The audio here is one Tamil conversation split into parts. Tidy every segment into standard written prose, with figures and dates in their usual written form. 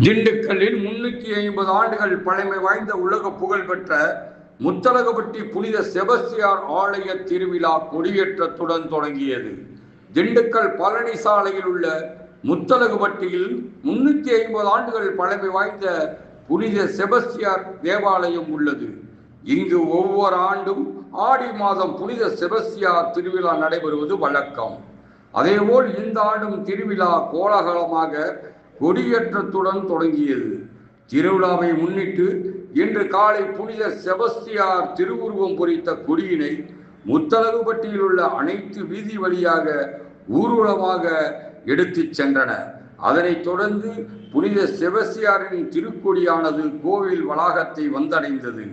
திண்டுக்கல்லில் 350 ஆண்டுகள் பழமை வாய்ந்த உலக புகழ்பெற்ற முத்தலகுபட்டி புனித செபஸ்தியார் ஆலய திருவிழா கொடியேற்றத்துடன் தொடங்கியது. திண்டுக்கல் பழனி சாலையில் உள்ள முத்தலகுபட்டியில் 350 ஆண்டுகள் பழமை வாய்ந்த புனித செபஸ்தியார் தேவாலயம் உள்ளது. இங்கு ஒவ்வொரு ஆண்டும் ஆடி மாதம் புனித செபஸ்தியார் திருவிழா நடைபெறுவது வழக்கம். அதேபோல் இந்த ஆண்டும் திருவிழா கோலாகலமாக கொடியேற்றத்துடன் தொடங்கியது. திருவிழாவை முன்னிட்டு இன்று காலை புனித செபஸ்தியார் திருவுருவம் பொறித்த கொடியினை முத்தலகுபட்டியில் உள்ள அனைத்து வீதி வழியாக ஊர்வலமாக எடுத்து சென்றனர். அதனைத் தொடர்ந்து புனித செபஸ்தியாரின் திருக்கொடியானது கோவில் வளாகத்தை வந்தடைந்தது.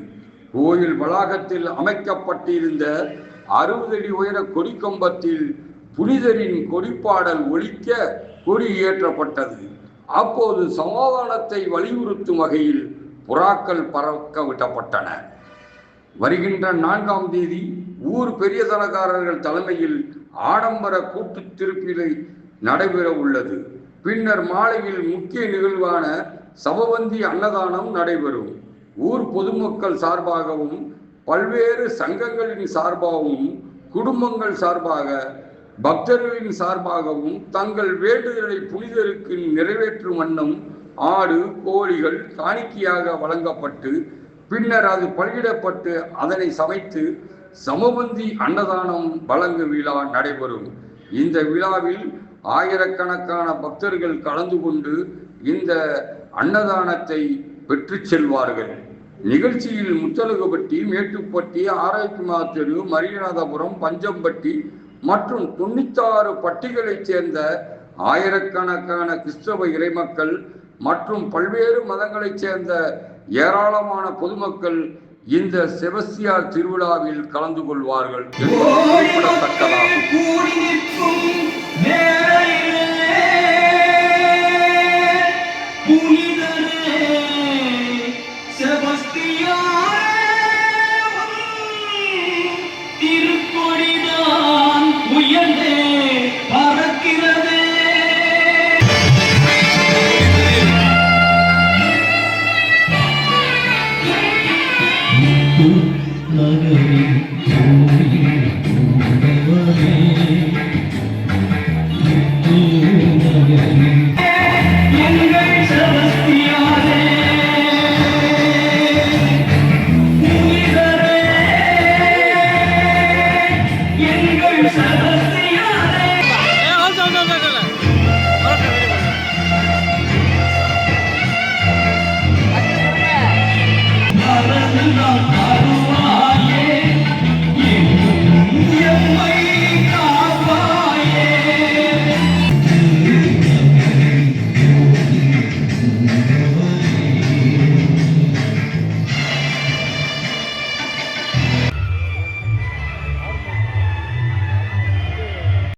கோயில் வளாகத்தில் அமைக்கப்பட்டிருந்த 60 அடி உயர கொடிக்கம்பத்தில் புனிதரின் கொடிப்பாடல் ஒலிக்க கொடி ஏற்றப்பட்டது. அப்போது சமாதானத்தை வலியுறுத்தும் வகையில் புறாக்கள் பறக்க விடப்பட்டன. வருகின்ற 4ஆம் தேதி ஊர் பெரியதனக்காரர்கள் தலைமையில் ஆடம்பர கூட்டு திருப்பிலை நடைபெற உள்ளது. பின்னர் மாலையில் முக்கிய நிகழ்வான சமபந்தி அன்னதானம் நடைபெறும். ஊர் பொதுமக்கள் சார்பாகவும் பல்வேறு சங்கங்களின் சார்பாகவும் குடும்பங்கள் சார்பாக பக்தர்களின் சார்பாகவும் தங்கள் வேண்டுதலை புனிதருக்கு நிறைவேற்றும் வண்ணம் ஆடு கோழிகள் காணிக்கையாக வழங்கப்பட்டு பின்னர் அது பலியிடப்பட்டு அதனை சமைத்து சமபந்தி அன்னதானம் வழங்கும் விழா நடைபெறும். இந்த விழாவில் ஆயிரக்கணக்கான பக்தர்கள் கலந்து கொண்டு இந்த அன்னதானத்தை பெற்று செல்வார்கள். நிகழ்ச்சியில் முத்தலகுபட்டி, மேட்டுப்பட்டி, ஆராய்ச்சி தெரு, மரியநாதபுரம், பஞ்சம்பட்டி மற்றும் 96 பட்டிகளைச் சேர்ந்த ஆயிரக்கணக்கான கிறிஸ்தவ இறைமக்கள் மற்றும் பல்வேறு மதங்களைச் சேர்ந்த ஏராளமான பொதுமக்கள் இந்த செபஸ்தியார் திருவிழாவில் கலந்து கொள்வார்கள் என்பது குறிப்பிடத்தக்கதாகும்.